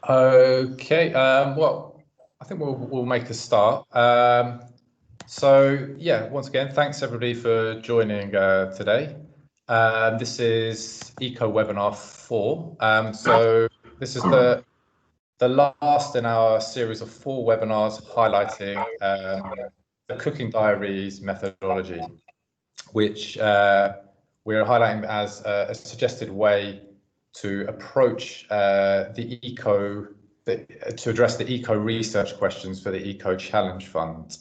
Okay, well, I think we'll make a start. So yeah, once again, thanks everybody for joining today. This is Eco Webinar 4. So this is the last in our series of 4 webinars highlighting the Cooking Diaries methodology, which we're highlighting as a suggested way to approach to address the eco research questions for the Eco Challenge Fund.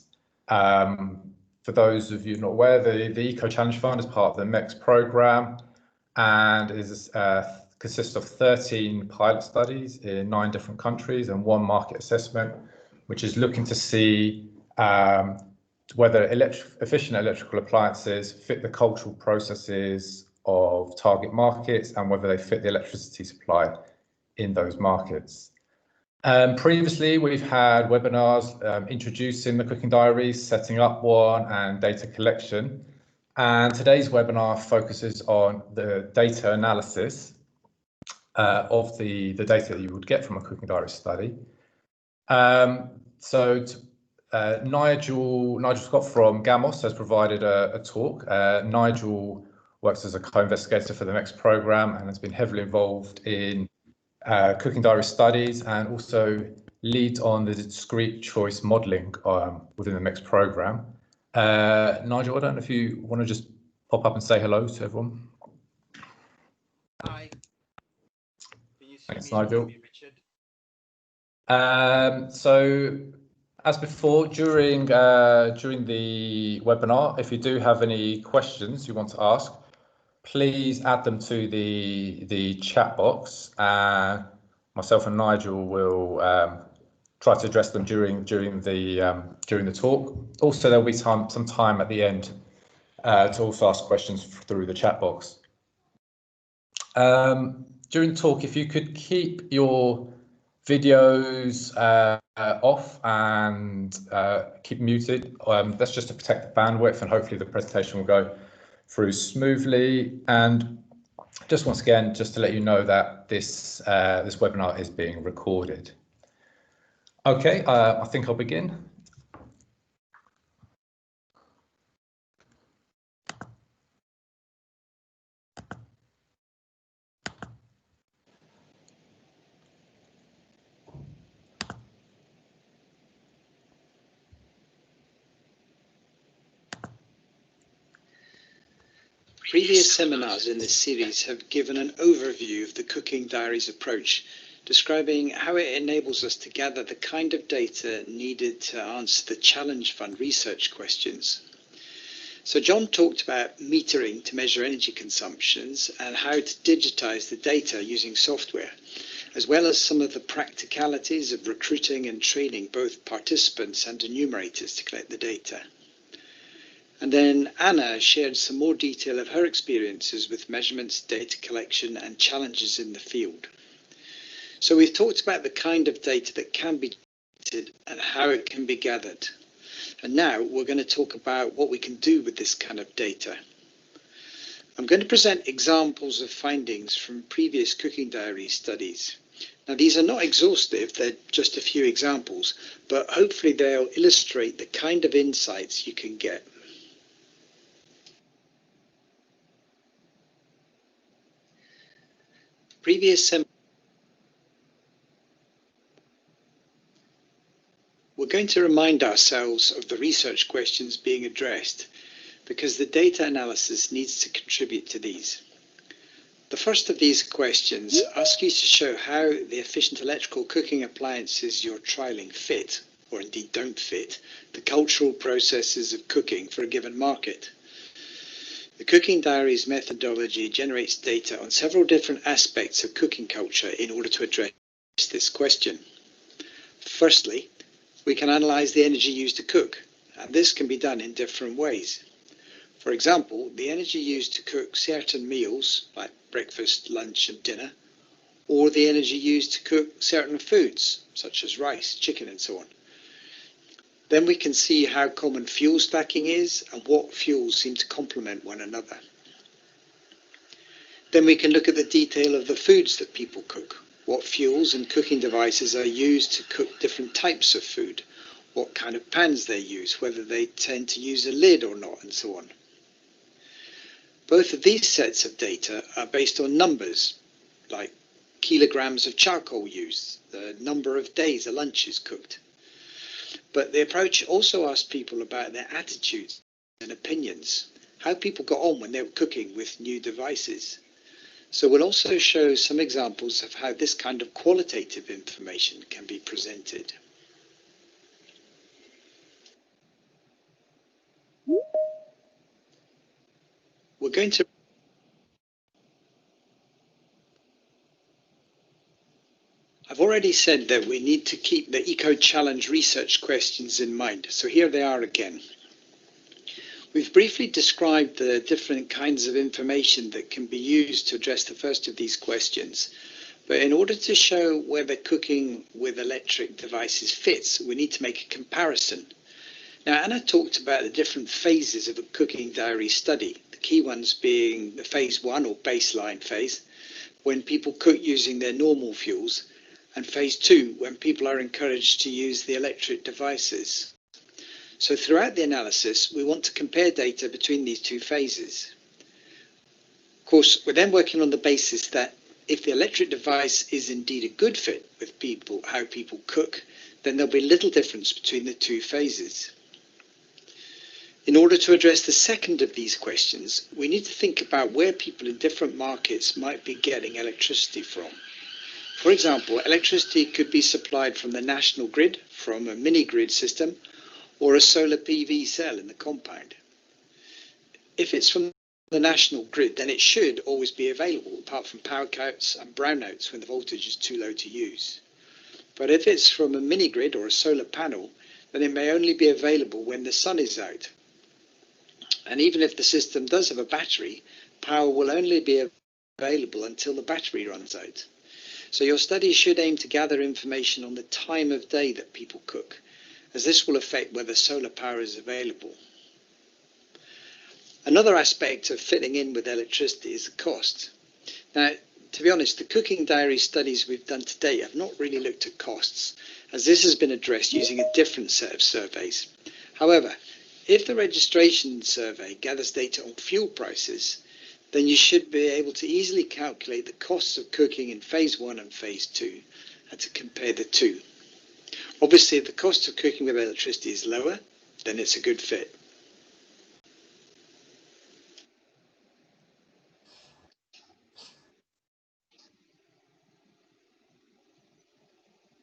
For those of you not aware, the Eco Challenge Fund is part of the MECS program and consists of 13 pilot studies in 9 different countries and 1 market assessment, which is looking to see whether efficient electrical appliances fit the cultural processes of target markets and whether they fit the electricity supply in those markets. Previously, we've had webinars introducing the Cooking Diaries, setting up one, and data collection. And today's webinar focuses on the data analysis of the data that you would get from a Cooking Diary study. Nigel Scott from Gamos has provided a talk. Nigel works as a co-investigator for the MECS program and has been heavily involved in Cooking Diary studies and also leads on the discrete choice modelling within the MECS program. Nigel, I don't know if you want to just pop up and say hello to everyone. Hi. Thanks, Nigel. So, as before, during the webinar, if you do have any questions you want to ask, please add them to the chat box. Myself and Nigel will try to address them during the talk. Also, there'll be some time at the end to also ask questions through the chat box. During the talk, if you could keep your videos off and keep muted, that's just to protect the bandwidth, and hopefully the presentation will go through smoothly. And just once again, just to let you know that this webinar is being recorded. Okay, I think I'll begin. Previous seminars in this series have given an overview of the Cooking Diaries approach, describing how it enables us to gather the kind of data needed to answer the Challenge Fund research questions. So John talked about metering to measure energy consumptions and how to digitize the data using software, as well as some of the practicalities of recruiting and training both participants and enumerators to collect the data. And then Anna shared some more detail of her experiences with measurements, data collection, and challenges in the field. So we've talked about the kind of data that can be generated and how it can be gathered. And now we're going to talk about what we can do with this kind of data. I'm going to present examples of findings from previous Cooking Diary studies. Now, these are not exhaustive, they're just a few examples, but hopefully they'll illustrate the kind of insights you can get. We're going to remind ourselves of the research questions being addressed because the data analysis needs to contribute to these. The first of these questions asks you to show how the efficient electrical cooking appliances you're trialling fit, or indeed don't fit, the cultural processes of cooking for a given market. The Cooking Diaries methodology generates data on several different aspects of cooking culture in order to address this question. Firstly, we can analyse the energy used to cook, and this can be done in different ways. For example, the energy used to cook certain meals, like breakfast, lunch and dinner, or the energy used to cook certain foods, such as rice, chicken and so on. Then we can see how common fuel stacking is and what fuels seem to complement one another. Then we can look at the detail of the foods that people cook. what fuels and cooking devices are used to cook different types of food, what kind of pans they use, whether they tend to use a lid or not, and so on. Both of these sets of data are based on numbers, like kilograms of charcoal used, the number of days a lunch is cooked. But the approach also asks people about their attitudes and opinions, how people got on when they were cooking with new devices. So we'll also show some examples of how this kind of qualitative information can be presented. We're going to I've already said that we need to keep the Eco Challenge research questions in mind, so here they are again. We've briefly described the different kinds of information that can be used to address the first of these questions, but in order to show whether cooking with electric devices fits, we need to make a comparison. Now, Anna talked about the different phases of a cooking diary study, the key ones being the phase 1 or baseline phase, when people cook using their normal fuels, and phase 2, when people are encouraged to use the electric devices. So throughout the analysis, we want to compare data between these two phases. Of course, we're then working on the basis that if the electric device is indeed a good fit with people, how people cook, then there'll be little difference between the two phases. In order to address the second of these questions, we need to think about where people in different markets might be getting electricity from. For example, electricity could be supplied from the national grid, from a mini-grid system, or a solar PV cell in the compound. If it's from the national grid, then it should always be available, apart from power cuts and brownouts when the voltage is too low to use. But if it's from a mini-grid or a solar panel, then it may only be available when the sun is out. And even if the system does have a battery, power will only be available until the battery runs out. So your study should aim to gather information on the time of day that people cook, as this will affect whether solar power is available. Another aspect of fitting in with electricity is the cost. Now, to be honest, the cooking diary studies we've done to date have not really looked at costs, as this has been addressed using a different set of surveys. However, if the registration survey gathers data on fuel prices, then you should be able to easily calculate the costs of cooking in phase 1 and phase 2 and to compare the two. Obviously, if the cost of cooking with electricity is lower, then it's a good fit.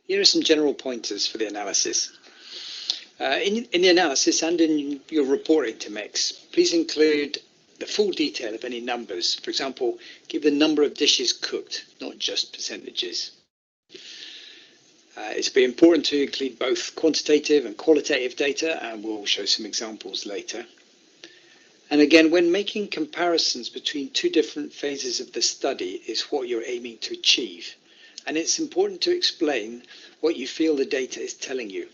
Here are some general pointers for the analysis. In the analysis and in your reporting to MECS, please include the full detail of any numbers. For example, give the number of dishes cooked, not just percentages. It's very important to include both quantitative and qualitative data, and we'll show some examples later. And again, when making comparisons between two different phases of the study is what you're aiming to achieve. And it's important to explain what you feel the data is telling you.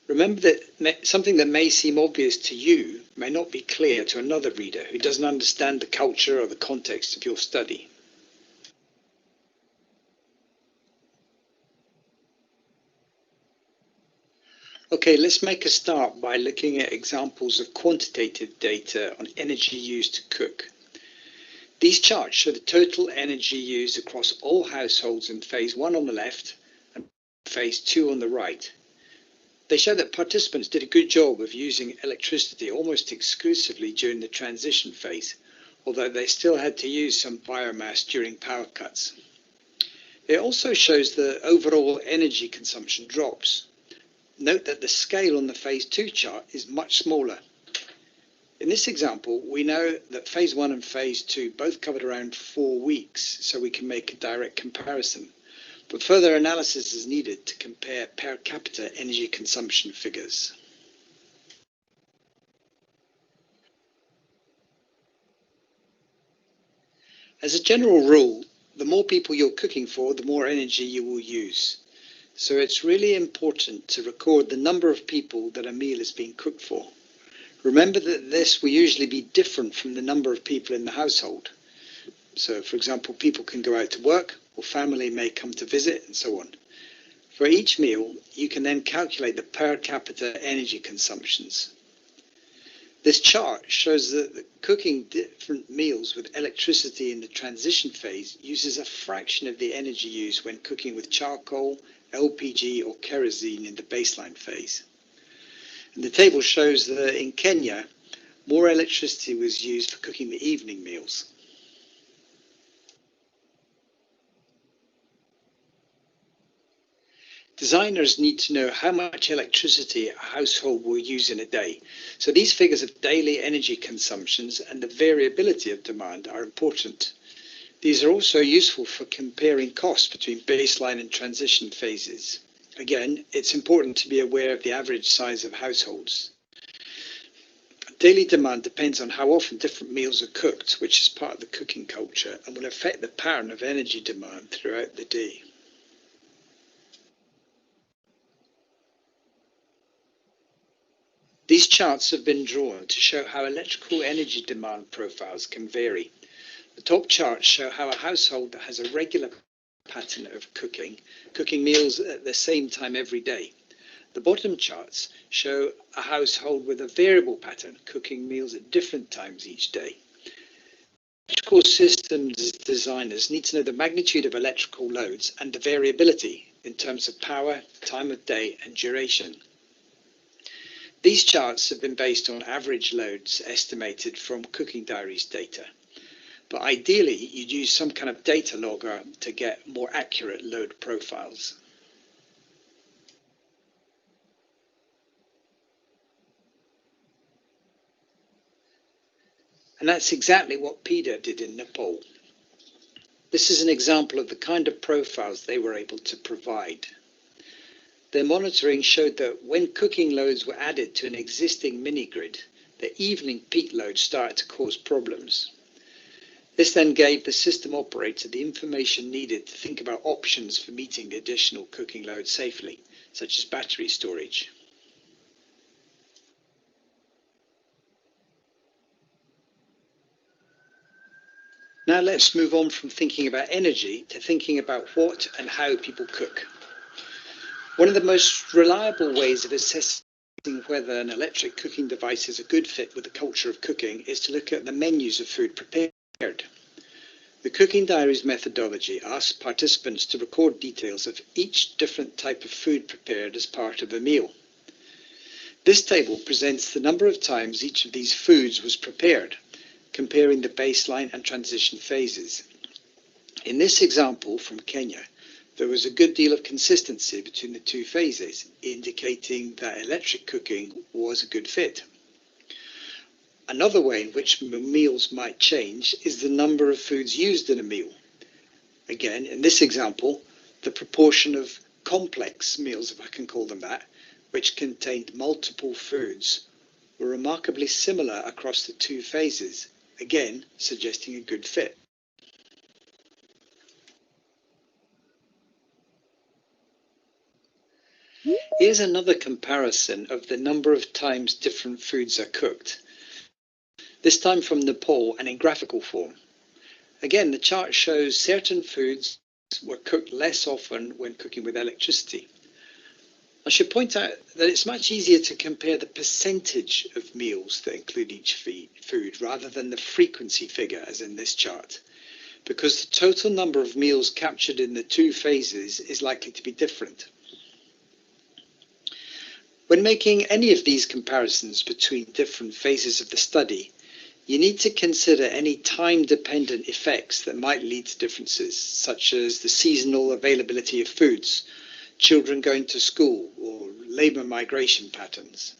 Remember that something that may seem obvious to you may not be clear to another reader who doesn't understand the culture or the context of your study. Okay, let's make a start by looking at examples of quantitative data on energy used to cook. These charts show the total energy used across all households in phase 1 on the left and phase 2 on the right. They show that participants did a good job of using electricity almost exclusively during the transition phase, although they still had to use some biomass during power cuts. It also shows the overall energy consumption drops. Note that the scale on the phase 2 chart is much smaller. In this example, we know that phase 1 and phase 2 both covered around 4 weeks, so we can make a direct comparison. But further analysis is needed to compare per capita energy consumption figures. As a general rule, the more people you're cooking for, the more energy you will use. So it's really important to record the number of people that a meal is being cooked for. Remember that this will usually be different from the number of people in the household. So, for example, people can go out to work or family may come to visit, and so on. For each meal, you can then calculate the per capita energy consumptions. This chart shows that cooking different meals with electricity in the transition phase uses a fraction of the energy used when cooking with charcoal, LPG or kerosene in the baseline phase. And the table shows that in Kenya, more electricity was used for cooking the evening meals. Designers need to know how much electricity a household will use in a day. So these figures of daily energy consumptions and the variability of demand are important. These are also useful for comparing costs between baseline and transition phases. Again, it's important to be aware of the average size of households. Daily demand depends on how often different meals are cooked, which is part of the cooking culture and will affect the pattern of energy demand throughout the day. These charts have been drawn to show how electrical energy demand profiles can vary. The top charts show how a household that has a regular pattern of cooking meals at the same time every day. The bottom charts show a household with a variable pattern, cooking meals at different times each day. Electrical systems designers need to know the magnitude of electrical loads and the variability in terms of power, time of day, and duration. These charts have been based on average loads estimated from Cooking Diaries data. But ideally, you'd use some kind of data logger to get more accurate load profiles. And that's exactly what PETA did in Nepal. This is an example of the kind of profiles they were able to provide. Their monitoring showed that when cooking loads were added to an existing mini-grid, the evening peak load started to cause problems. This then gave the system operator the information needed to think about options for meeting the additional cooking load safely, such as battery storage. Now let's move on from thinking about energy to thinking about what and how people cook. One of the most reliable ways of assessing whether an electric cooking device is a good fit with the culture of cooking is to look at the menus of food prepared. The Cooking Diaries methodology asks participants to record details of each different type of food prepared as part of a meal. This table presents the number of times each of these foods was prepared, comparing the baseline and transition phases. In this example from Kenya, there was a good deal of consistency between the two phases, indicating that electric cooking was a good fit. Another way in which meals might change is the number of foods used in a meal. Again, in this example, the proportion of complex meals, if I can call them that, which contained multiple foods, were remarkably similar across the two phases, again suggesting a good fit. Here's another comparison of the number of times different foods are cooked, this time from Nepal and in graphical form. Again, the chart shows certain foods were cooked less often when cooking with electricity. I should point out that it's much easier to compare the percentage of meals that include each food rather than the frequency figure as in this chart, because the total number of meals captured in the two phases is likely to be different. When making any of these comparisons between different phases of the study, you need to consider any time-dependent effects that might lead to differences, such as the seasonal availability of foods, children going to school, or labour migration patterns.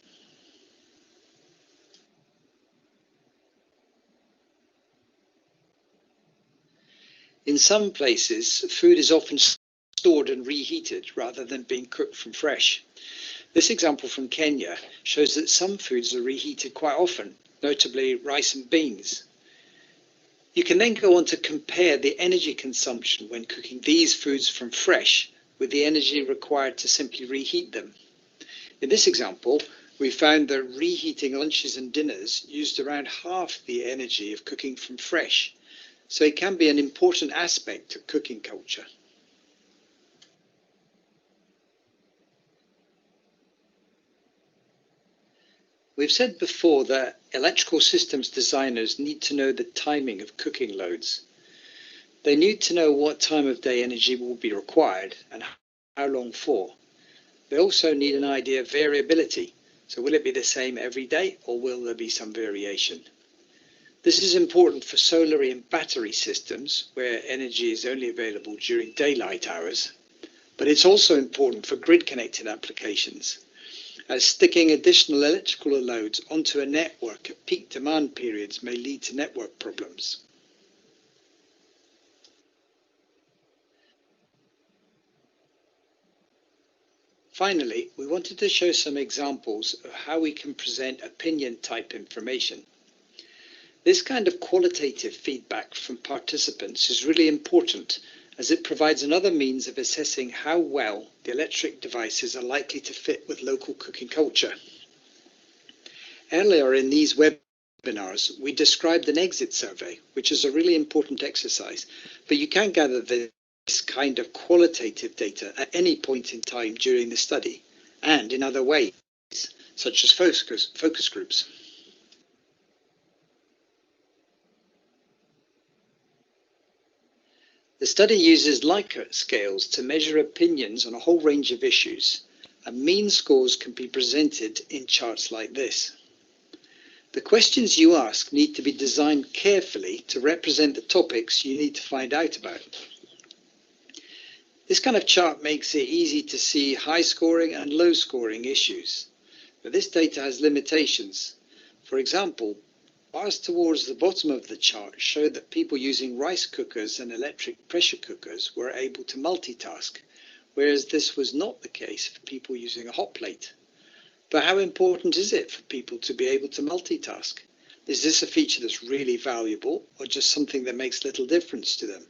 In some places, food is often stored and reheated rather than being cooked from fresh. This example from Kenya shows that some foods are reheated quite often, notably rice and beans. You can then go on to compare the energy consumption when cooking these foods from fresh with the energy required to simply reheat them. In this example, we found that reheating lunches and dinners used around half the energy of cooking from fresh, so it can be an important aspect of cooking culture. We've said before that electrical systems designers need to know the timing of cooking loads. They need to know what time of day energy will be required and how long for. They also need an idea of variability. So will it be the same every day, or will there be some variation? This is important for solar and battery systems where energy is only available during daylight hours, but it's also important for grid-connected applications, as sticking additional electrical loads onto a network at peak demand periods may lead to network problems. Finally, we wanted to show some examples of how we can present opinion-type information. This kind of qualitative feedback from participants is really important, as it provides another means of assessing how well the electric devices are likely to fit with local cooking culture. Earlier in these webinars, we described an exit survey, which is a really important exercise, but you can gather this kind of qualitative data at any point in time during the study and in other ways, such as focus groups. The study uses Likert scales to measure opinions on a whole range of issues, and mean scores can be presented in charts like this. The questions you ask need to be designed carefully to represent the topics you need to find out about. This kind of chart makes it easy to see high scoring and low scoring issues, but this data has limitations. For example, bars towards the bottom of the chart show that people using rice cookers and electric pressure cookers were able to multitask, whereas this was not the case for people using a hot plate. But how important is it for people to be able to multitask? Is this a feature that's really valuable, or just something that makes little difference to them?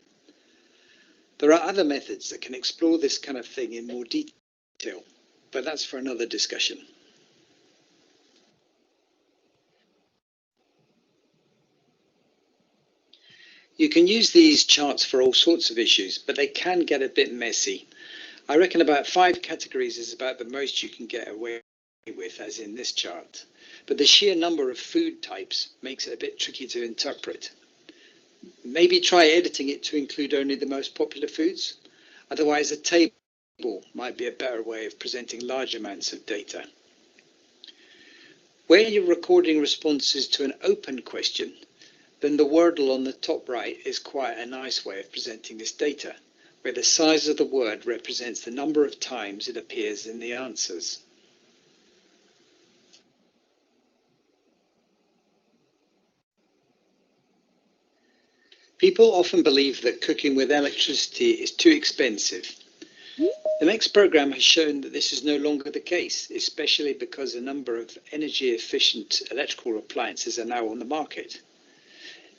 There are other methods that can explore this kind of thing in more detail, but that's for another discussion. You can use these charts for all sorts of issues, but they can get a bit messy. I reckon about 5 categories is about the most you can get away with, as in this chart. But the sheer number of food types makes it a bit tricky to interpret. Maybe try editing it to include only the most popular foods. Otherwise, a table might be a better way of presenting large amounts of data. Where you're recording responses to an open question, then the wordle on the top right is quite a nice way of presenting this data, where the size of the word represents the number of times it appears in the answers. People often believe that cooking with electricity is too expensive. The MECS program has shown that this is no longer the case, especially because a number of energy-efficient electrical appliances are now on the market.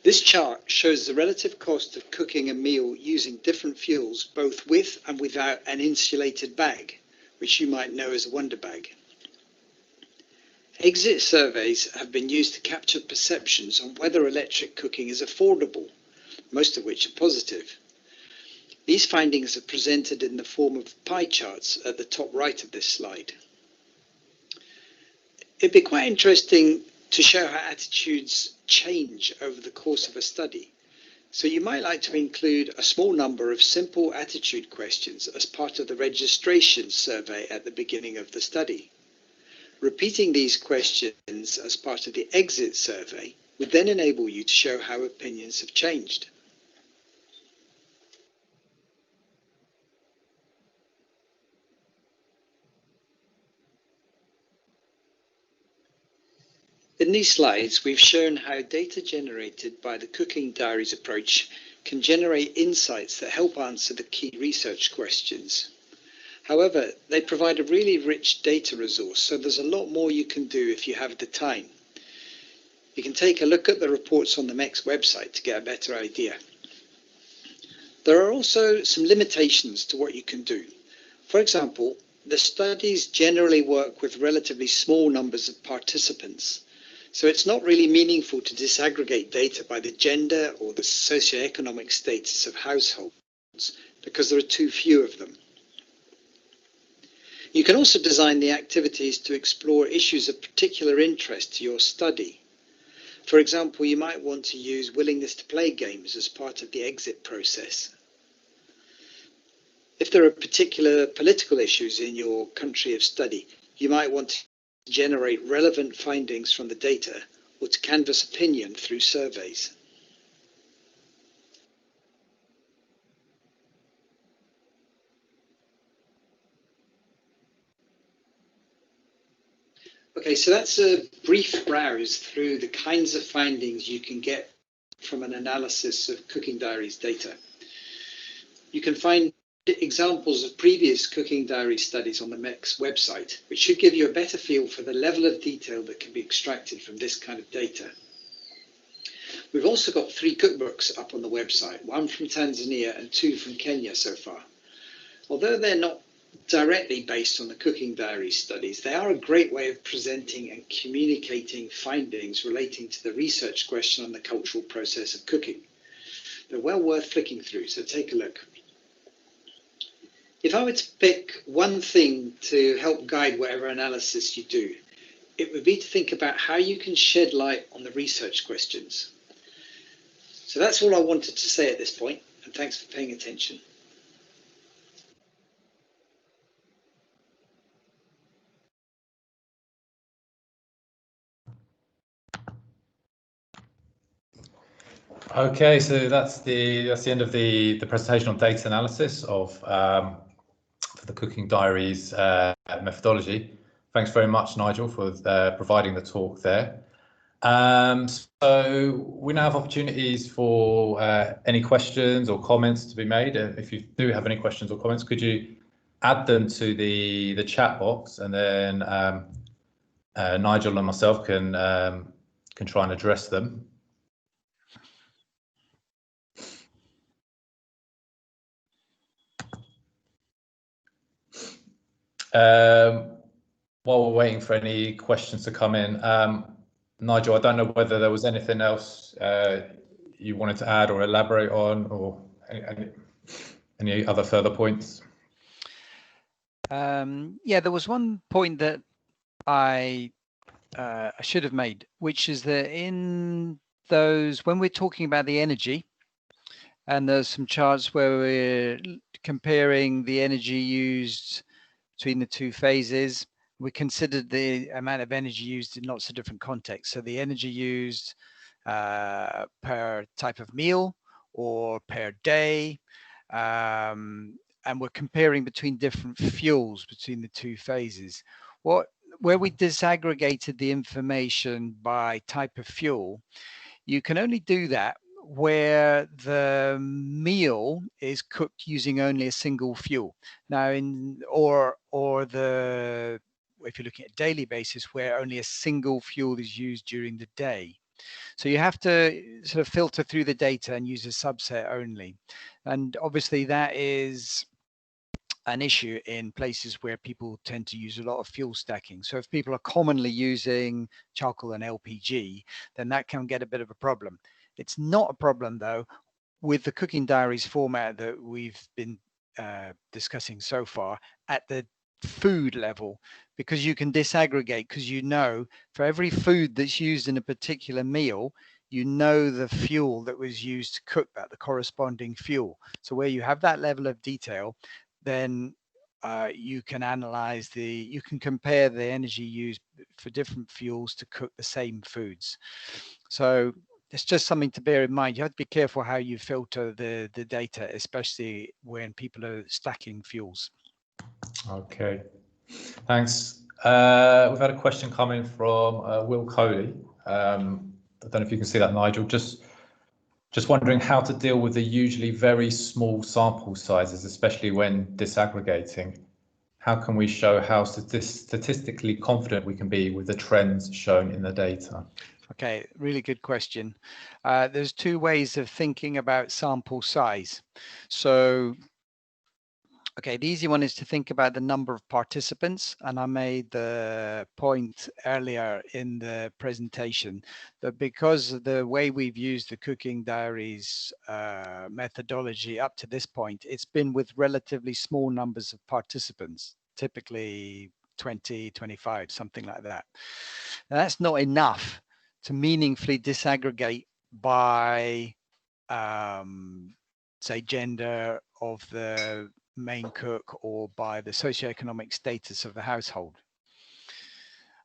This chart shows the relative cost of cooking a meal using different fuels, both with and without an insulated bag, which you might know as a wonder bag. Exit surveys have been used to capture perceptions on whether electric cooking is affordable, most of which are positive. These findings are presented in the form of pie charts at the top right of this slide. It'd be quite interesting to show how attitudes change over the course of a study. So you might like to include a small number of simple attitude questions as part of the registration survey at the beginning of the study. Repeating these questions as part of the exit survey would then enable you to show how opinions have changed. In these slides, we've shown how data generated by the Cooking Diaries approach can generate insights that help answer the key research questions. However, they provide a really rich data resource, so there's a lot more you can do if you have the time. You can take a look at the reports on the MECS website to get a better idea. There are also some limitations to what you can do. For example, the studies generally work with relatively small numbers of participants. So it's not really meaningful to disaggregate data by the gender or the socioeconomic status of households because there are too few of them. You can also design the activities to explore issues of particular interest to your study. For example, you might want to use willingness to play games as part of the exit process. If there are particular political issues in your country of study, you might want to generate relevant findings from the data or to canvass opinion through surveys. Okay, so that's a brief browse through the kinds of findings you can get from an analysis of Cooking Diaries data. You can find examples of previous Cooking Diary studies on the MECS website, which should give you a better feel for the level of detail that can be extracted from this kind of data. We've also got 3 cookbooks up on the website, 1 from Tanzania and 2 from Kenya so far. Although they're not directly based on the Cooking Diary studies, they are a great way of presenting and communicating findings relating to the research question on the cultural process of cooking. They're well worth flicking through, so take a look. If I were to pick one thing to help guide whatever analysis you do, it would be to think about how you can shed light on the research questions. So that's all I wanted to say at this point, and thanks for paying attention. Okay, so that's the end of the presentation on data analysis of for the Cooking Diaries methodology. Thanks very much, Nigel, for providing the talk there. So we now have opportunities for any questions or comments to be made. If you do have any questions or comments, could you add them to the chat box, and then Nigel and myself can try and address them. While we're waiting for any questions to come in, Nigel, I don't know whether there was anything else you wanted to add or elaborate on, or any other further points? Yeah, there was one point that I should have made, which is that in those, when we're talking about the energy, and there's some charts where we're comparing the energy used between the 2 phases, we considered the amount of energy used in lots of different contexts. So the energy used per type of meal or per day, and we're comparing between different fuels between the 2 phases. Where we disaggregated the information by type of fuel, you can only do that where the meal is cooked using only a single fuel. Now, if you're looking at a daily basis, where only a single fuel is used during the day. So you have to sort of filter through the data and use a subset only. And obviously that is an issue in places where people tend to use a lot of fuel stacking. So if people are commonly using charcoal and LPG, then that can get a bit of a problem. It's not a problem though with the Cooking Diaries format that we've been discussing so far at the food level, because you can disaggregate, because you know for every food that's used in a particular meal, you know the fuel that was used to cook that, the corresponding fuel. So where you have that level of detail, then you can analyze you can compare the energy used for different fuels to cook the same foods. So it's just something to bear in mind. You have to be careful how you filter the data, especially when people are stacking fuels. Okay, thanks. We've had a question coming from Will Coley. I don't know if you can see that, Nigel. Just wondering how to deal with the usually very small sample sizes, especially when disaggregating. How can we show how statistically confident we can be with the trends shown in the data? Okay, really good question. There's 2 ways of thinking about sample size. So Okay, the easy one is to think about the number of participants, and I made the point earlier in the presentation that because of the way we've used the Cooking Diaries methodology up to this point, it's been with relatively small numbers of participants, typically 20, 25, something like that. Now, that's not enough to meaningfully disaggregate by, say, gender of the main cook or by the socioeconomic status of the household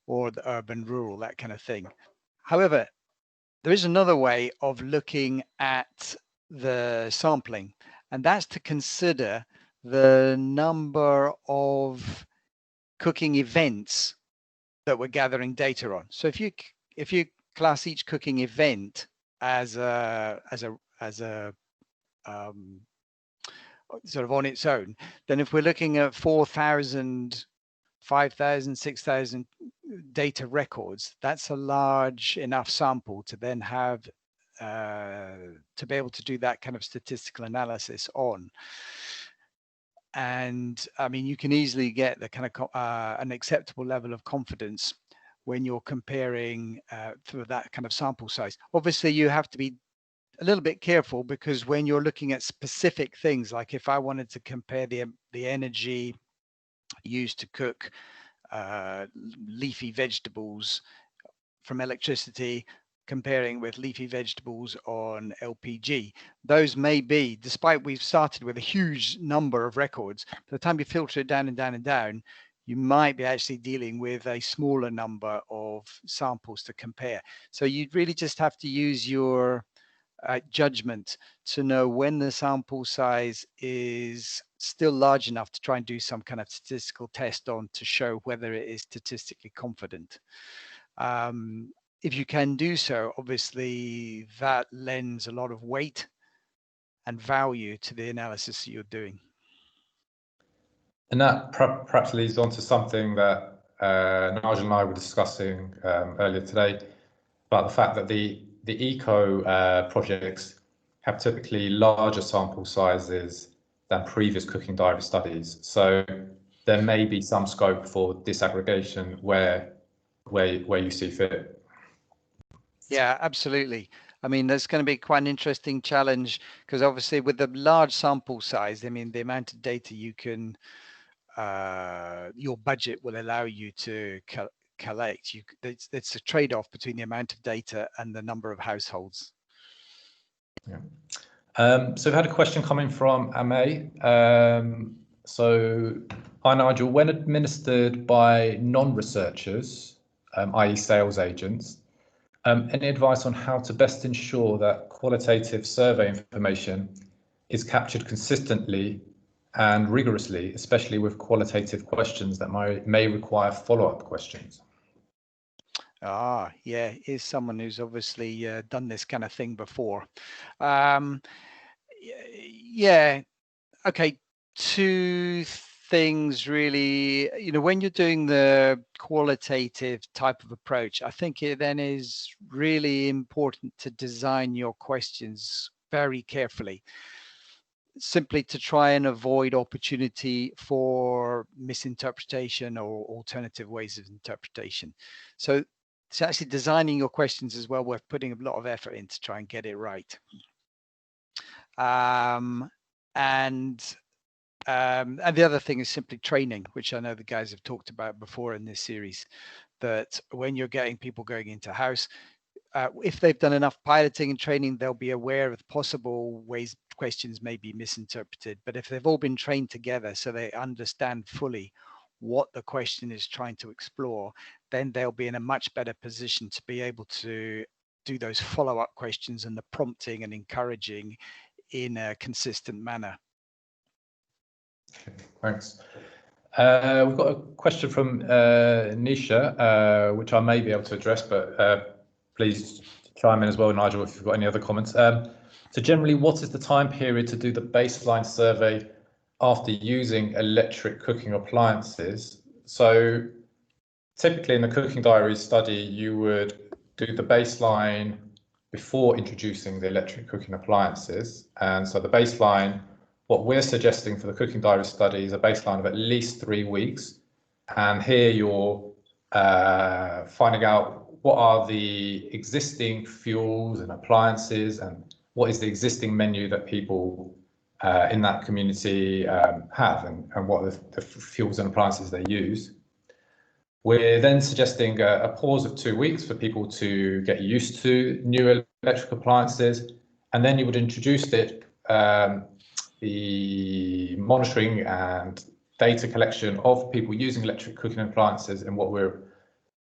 or the urban, rural, that kind of thing. However, there is another way of looking at the sampling, and that's to consider the number of cooking events that we're gathering data on. So if you class each cooking event as a sort of on its own, then if we're looking at 4,000, 5,000, 6,000 data records, that's a large enough sample to then have to be able to do that kind of statistical analysis on. And I mean, you can easily get the kind of an acceptable level of confidence when you're comparing through that kind of sample size. Obviously, you have to be a little bit careful, because when you're looking at specific things, like if I wanted to compare the energy used to cook leafy vegetables from electricity, comparing with leafy vegetables on LPG, those may be, despite we've started with a huge number of records, by the time you filter it down and down and down, you might be actually dealing with a smaller number of samples to compare. So you'd really just have to use your judgment to know when the sample size is still large enough to try and do some kind of statistical test on to show whether it is statistically confident. If you can do so, obviously that lends a lot of weight and value to the analysis that you're doing. And that perhaps leads on to something that Nigel and I were discussing earlier today, about the fact that the eco projects have typically larger sample sizes than previous cooking diary studies. So there may be some scope for disaggregation where you see fit. Yeah, absolutely. I mean, that's going to be quite an interesting challenge, because obviously with the large sample size, I mean, the amount of data you can, your budget will allow you to collect. It's a trade-off between the amount of data and the number of households. Yeah. So we've had a question coming from Ame. So, hi Nigel, when administered by non-researchers, i.e. sales agents, any advice on how to best ensure that qualitative survey information is captured consistently and rigorously, especially with qualitative questions that may require follow-up questions? Ah, yeah, is someone who's obviously done this kind of thing before. Yeah, okay, two things really. You know, when you're doing the qualitative type of approach, I think it then is really important to design your questions very carefully, simply to try and avoid opportunity for misinterpretation or alternative ways of interpretation. So it's actually designing your questions as well worth putting a lot of effort in to try and get it right. And the other thing is simply training, which I know the guys have talked about before in this series, that when you're getting people going into house, if they've done enough piloting and training, they'll be aware of possible ways questions may be misinterpreted. But if they've all been trained together so they understand fully what the question is trying to explore, then they'll be in a much better position to be able to do those follow-up questions and the prompting and encouraging in a consistent manner. Okay, thanks. We've got a question from Nisha, which I may be able to address, but please chime in as well, Nigel, if you've got any other comments. So generally, what is the time period to do the baseline survey after using electric cooking appliances? So typically in the Cooking Diaries study, you would do the baseline before introducing the electric cooking appliances. And so the baseline what we're suggesting for the Cooking Diary study is a baseline of at least 3 weeks. And here you're finding out what are the existing fuels and appliances, and what is the existing menu that people in that community have, and what are the fuels and appliances they use. We're then suggesting a pause of 2 weeks for people to get used to new electric appliances, and then you would introduce the monitoring and data collection of people using electric cooking appliances in what we're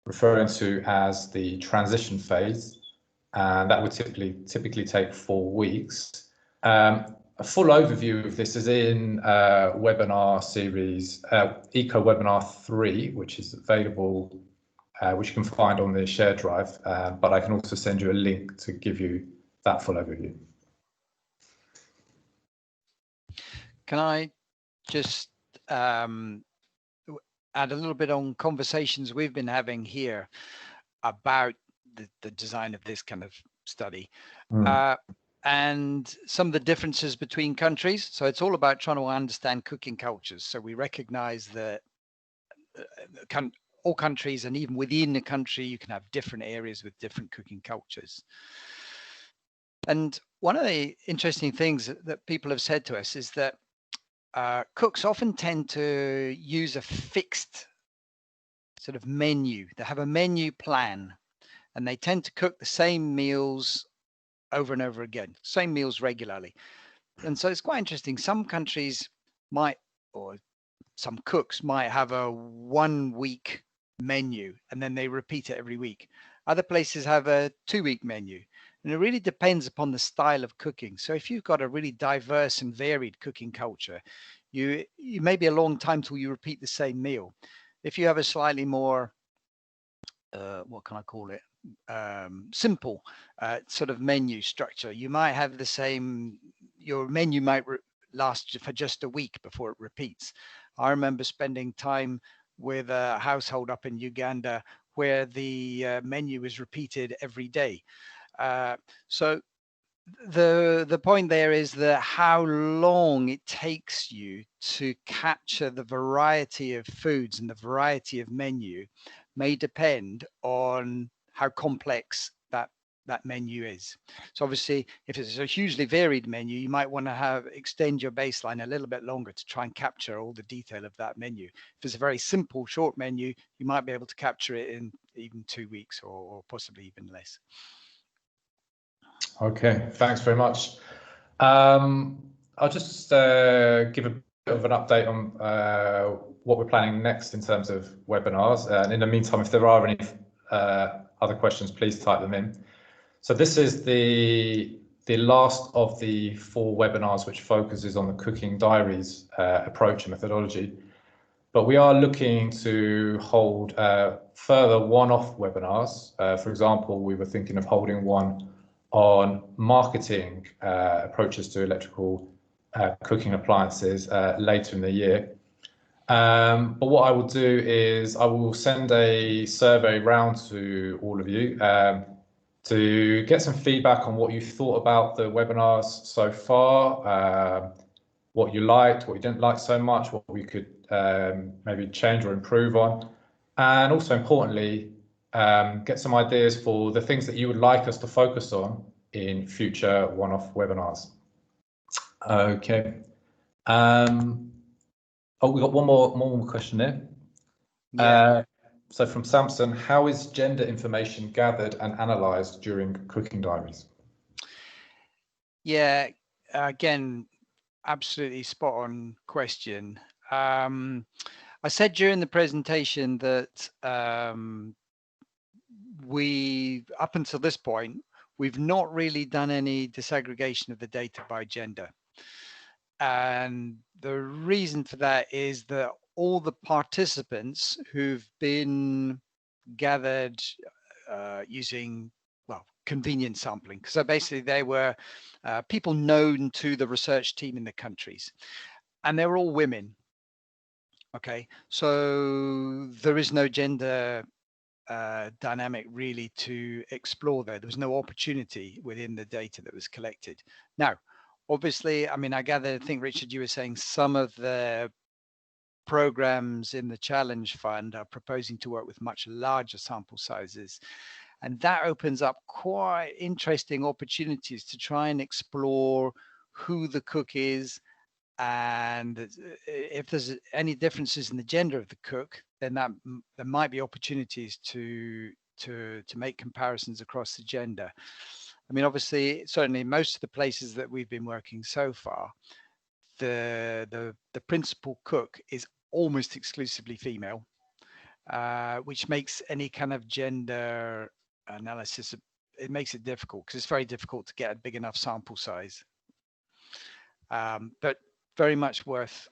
referring to as the transition phase, and that would typically take 4 weeks. A full overview of this is in webinar series Eco Webinar 3, which is available, which you can find on the shared drive, but I can also send you a link to give you that full overview. Can I just add a little bit on conversations we've been having here about the design of this kind of study, and some of the differences between countries. So it's all about trying to understand cooking cultures. So we recognize that all countries, and even within a country, you can have different areas with different cooking cultures. And one of the interesting things that people have said to us is that cooks often tend to use a fixed sort of menu. They have a menu plan, and they tend to cook the same meals over and over again, same meals regularly. And so it's quite interesting. Some countries might, or some cooks might have a 1 week menu, and then they repeat it every week. Other places have a 2-week menu. And it really depends upon the style of cooking. So if you've got a really diverse and varied cooking culture, you may be a long time till you repeat the same meal. If you have a slightly more, what can I call it? Simple sort of menu structure, you might have the same, your menu might last for just a week before it repeats. I remember spending time with a household up in Uganda where the menu is repeated every day. So the point there is that how long it takes you to capture the variety of foods and the variety of menu may depend on how complex that menu is. So obviously, if it's a hugely varied menu, you might want to extend your baseline a little bit longer to try and capture all the detail of that menu. If it's a very simple, short menu, you might be able to capture it in even 2 weeks or possibly even less. Okay, thanks very much. I'll just give a bit of an update on what we're planning next in terms of webinars. And in the meantime, if there are any other questions, please type them in. So this is the last of the 4 webinars which focuses on the Cooking Diaries approach and methodology. But we are looking to hold further one-off webinars. For example, we were thinking of holding one on marketing approaches to electrical cooking appliances later in the year. But what I will do is I will send a survey round to all of you to get some feedback on what you thought about the webinars so far, what you liked, what you didn't like so much, what we could maybe change or improve on, and also importantly, get some ideas for the things that you would like us to focus on in future one-off webinars. Okay. Oh, we got one more question there. Yeah. So from Samson, how is gender information gathered and analysed during Cooking Diaries? Yeah, again, absolutely spot on question. I said during the presentation that up until this point, we've not really done any disaggregation of the data by gender. And the reason for that is that all the participants who've been gathered using, well, convenient sampling. So basically they were people known to the research team in the countries, and they were all women. Okay, so there is no gender dynamic really to explore there. There was no opportunity within the data that was collected. Now, obviously, I mean, I think, Richard, you were saying some of the programs in the Challenge Fund are proposing to work with much larger sample sizes. And that opens up quite interesting opportunities to try and explore who the cook is. And if there's any differences in the gender of the cook, then there might be opportunities to make comparisons across the gender. I mean, obviously, certainly most of the places that we've been working so far, the principal cook is almost exclusively female, which makes any kind of gender analysis, it makes it difficult because it's very difficult to get a big enough sample size. But very much worth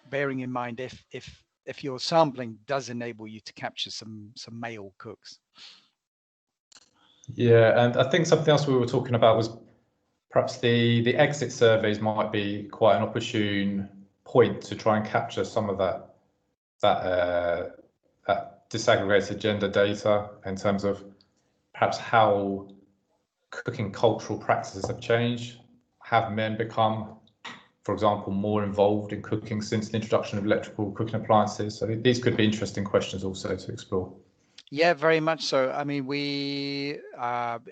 bearing in mind if your sampling does enable you to capture some male cooks. Yeah, and I think something else we were talking about was perhaps the exit surveys might be quite an opportune point to try and capture some of that disaggregated gender data in terms of perhaps how cooking cultural practices have changed. Have men become, for example, more involved in cooking since the introduction of electrical cooking appliances? So these could be interesting questions also to explore. Yeah, very much so. I mean, we,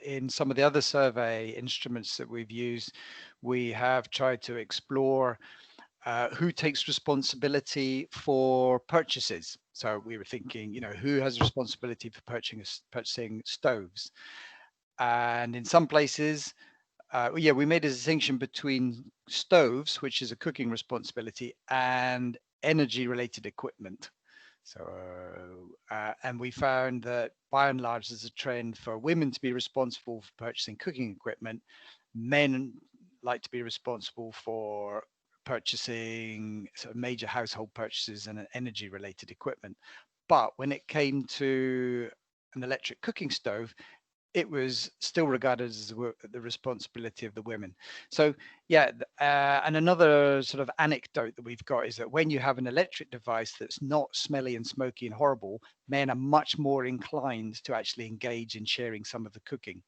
in some of the other survey instruments that we've used, we have tried to explore who takes responsibility for purchases. So we were thinking, you know, who has responsibility for purchasing stoves? And in some places, yeah, we made a distinction between stoves, which is a cooking responsibility, and energy-related equipment. So, and we found that by and large, there's a trend for women to be responsible for purchasing cooking equipment. Men like to be responsible for purchasing sort of major household purchases and energy-related equipment. But when it came to an electric cooking stove, it was still regarded as the responsibility of the women. So yeah, and another sort of anecdote that we've got is that when you have an electric device that's not smelly and smoky and horrible, men are much more inclined to actually engage in sharing some of the cooking.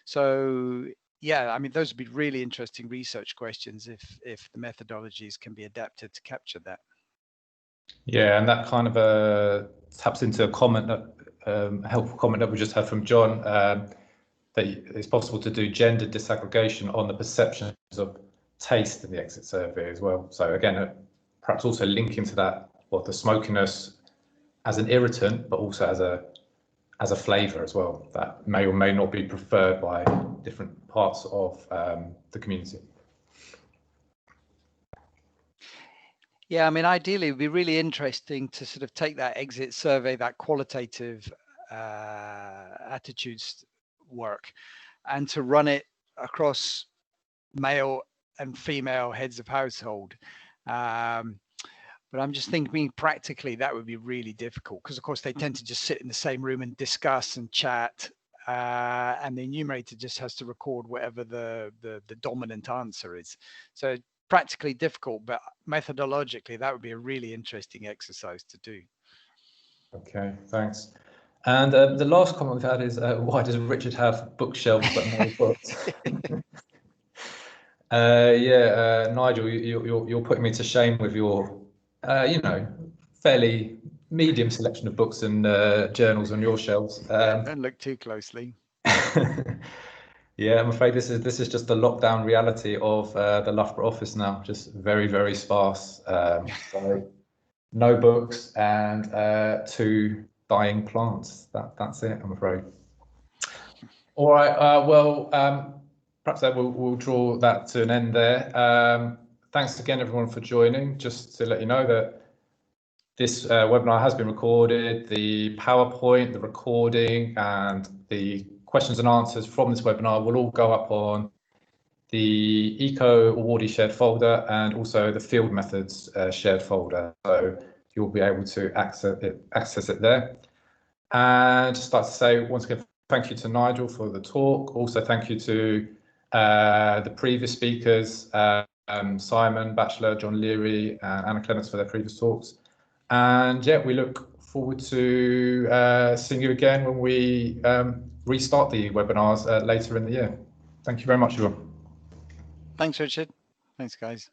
So yeah, I mean, those would be really interesting research questions if the methodologies can be adapted to capture that. Yeah, and that kind of taps into a comment that helpful comment that we just had from John, that it's possible to do gender disaggregation on the perceptions of taste in the exit survey as well. So again, perhaps also linking to that, well, the smokiness as an irritant, but also as a flavour as well, that may or may not be preferred by different parts of the community. Yeah, I mean, ideally, it would be really interesting to sort of take that exit survey, that qualitative attitudes work, and to run it across male and female heads of household. But I'm just thinking practically that would be really difficult because, of course, they tend to just sit in the same room and discuss and chat, and the enumerator just has to record whatever the dominant answer is. So practically difficult, but methodologically, that would be a really interesting exercise to do. Okay, thanks. And the last comment we've had is, why does Richard have bookshelves but no books? Yeah, Nigel, you're putting me to shame with your, you know, fairly medium selection of books and journals on your shelves. Don't look too closely. Yeah, I'm afraid this is just the lockdown reality of the Loughborough office now. Just very, very sparse. So no books and 2 dying plants. That's it, I'm afraid. All right. Well, perhaps we'll draw that to an end there. Thanks again, everyone, for joining. Just to let you know that this webinar has been recorded. The PowerPoint, the recording, and the questions and answers from this webinar will all go up on the Eco Awardee shared folder and also the Field Methods shared folder. So you'll be able to access it there. And just like to say once again, thank you to Nigel for the talk. Also, thank you to the previous speakers, Simon Batchelor, John Leary, and Anna Clements for their previous talks. And yeah, we look forward to seeing you again when we restart the webinars later in the year. Thank you very much, everyone. Thanks, Richard. Thanks, guys.